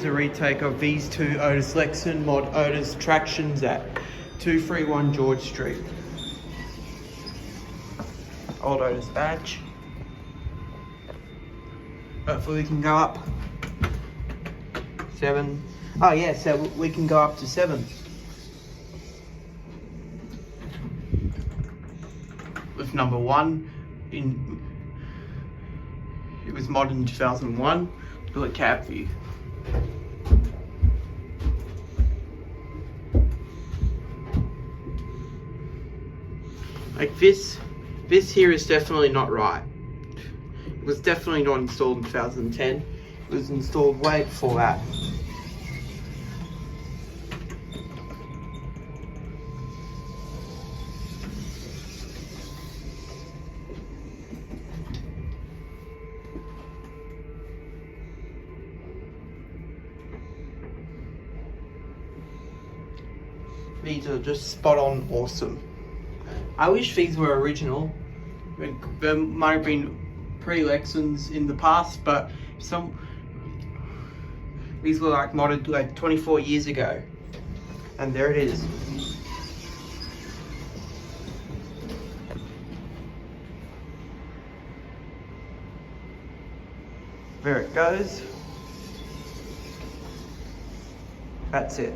A retake of these two Otis Lexan mod Otis tractions at 231 George Street. Old Otis badge. Hopefully we can go up 7. Oh yeah, so we can go up to 7. With number 1 it was modded in 2001. Look at cab view. Like this here is definitely not right. It was definitely not installed in 2010. It was installed way before that. These are just spot on awesome. I wish these were original. There might have been pre-Lexans in the past, but these were like modded like 24 years ago. And there it is. There it goes. That's it.